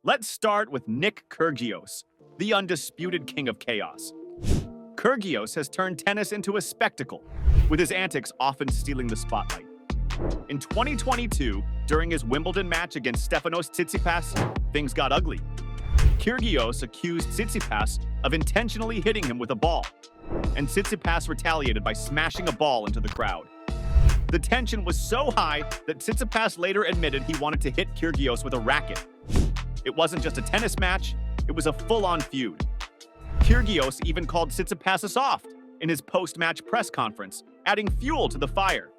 Let's start with Nick Kyrgios, the undisputed king of chaos. Kyrgios has turned tennis into a spectacle, with his antics often stealing the spotlight. In 2022, during his Wimbledon match against Stefanos Tsitsipas, things got ugly. Kyrgios accused Tsitsipas of intentionally hitting him with a ball, and Tsitsipas retaliated by smashing a ball into the crowd. The tension was so high that Tsitsipas later admitted he wanted to hit Kyrgios with a racket. It wasn't just a tennis match, it was a full-on feud. Kyrgios even called Tsitsipas soft in his post-match press conference, adding fuel to the fire.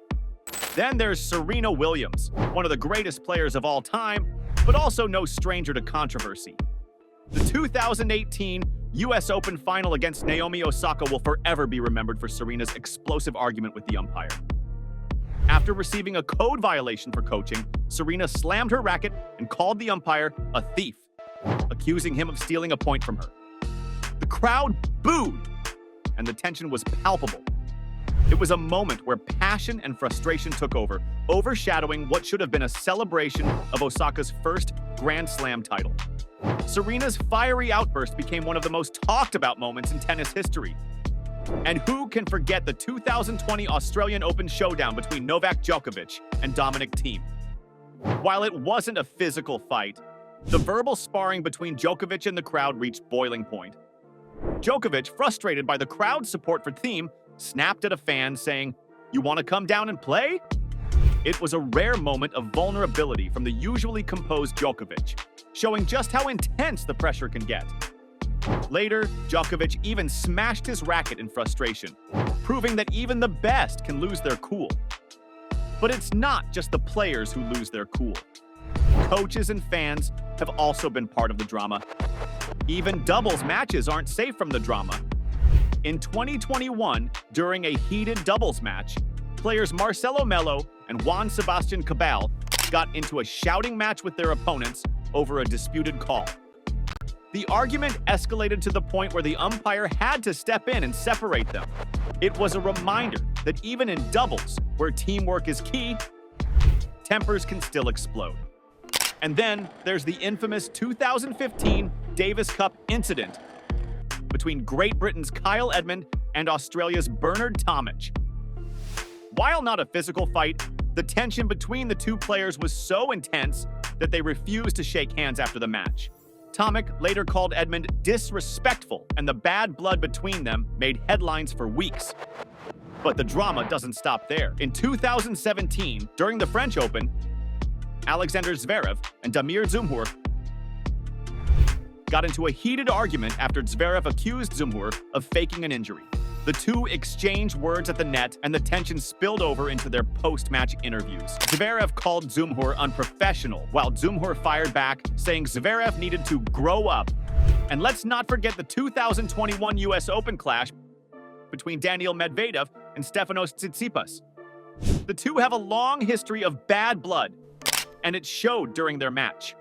Then there's Serena Williams, one of the greatest players of all time, but also no stranger to controversy. The 2018 US Open final against Naomi Osaka will forever be remembered for Serena's explosive argument with the umpire. After receiving a code violation for coaching, Serena slammed her racket and called the umpire a thief, accusing him of stealing a point from her. The crowd booed, and the tension was palpable. It was a moment where passion and frustration took over, overshadowing what should have been a celebration of Osaka's first Grand Slam title. Serena's fiery outburst became one of the most talked about moments in tennis history. And who can forget the 2020 Australian Open showdown between Novak Djokovic and Dominic Thiem? While it wasn't a physical fight, the verbal sparring between Djokovic and the crowd reached boiling point. Djokovic, frustrated by the crowd's support for Thiem, snapped at a fan saying, "You want to come down and play?" It was a rare moment of vulnerability from the usually composed Djokovic, showing just how intense the pressure can get. Later, Djokovic even smashed his racket in frustration, proving that even the best can lose their cool. But it's not just the players who lose their cool. Coaches and fans have also been part of the drama. Even doubles matches aren't safe from the drama. In 2021, during a heated doubles match, players Marcelo Melo and Juan Sebastian Cabal got into a shouting match with their opponents over a disputed call. The argument escalated to the point where the umpire had to step in and separate them. It was a reminder that even in doubles, where teamwork is key, tempers can still explode. And then there's the infamous 2015 Davis Cup incident between Great Britain's Kyle Edmund and Australia's Bernard Tomic. While not a physical fight, the tension between the two players was so intense that they refused to shake hands after the match. Tomic later called Edmund disrespectful, and the bad blood between them made headlines for weeks. But the drama doesn't stop there. In 2017, during the French Open, Alexander Zverev and Damir Dzumhur got into a heated argument after Zverev accused Dzumhur of faking an injury. The two exchanged words at the net, and the tension spilled over into their post-match interviews. Zverev called Dzumhur unprofessional, while Dzumhur fired back, saying Zverev needed to grow up. And let's not forget the 2021 US Open clash between Daniil Medvedev and Stefanos Tsitsipas. The two have a long history of bad blood, and it showed during their match.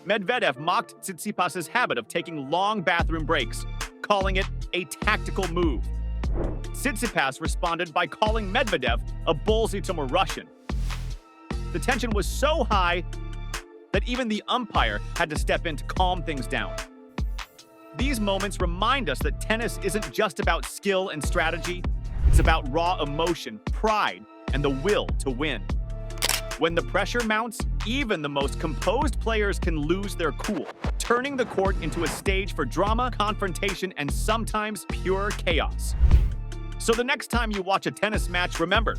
Medvedev mocked Tsitsipas' habit of taking long bathroom breaks, calling it a tactical move. Tsitsipas responded by calling Medvedev a bolzitsumer Russian. The tension was so high that even the umpire had to step in to calm things down. These moments remind us that tennis isn't just about skill and strategy, it's about raw emotion, pride, and the will to win. When the pressure mounts, even the most composed players can lose their cool, turning the court into a stage for drama, confrontation, and sometimes pure chaos. So the next time you watch a tennis match, remember,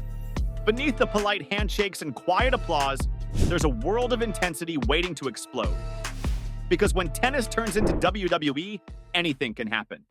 beneath the polite handshakes and quiet applause, there's a world of intensity waiting to explode. Because when tennis turns into WWE, anything can happen.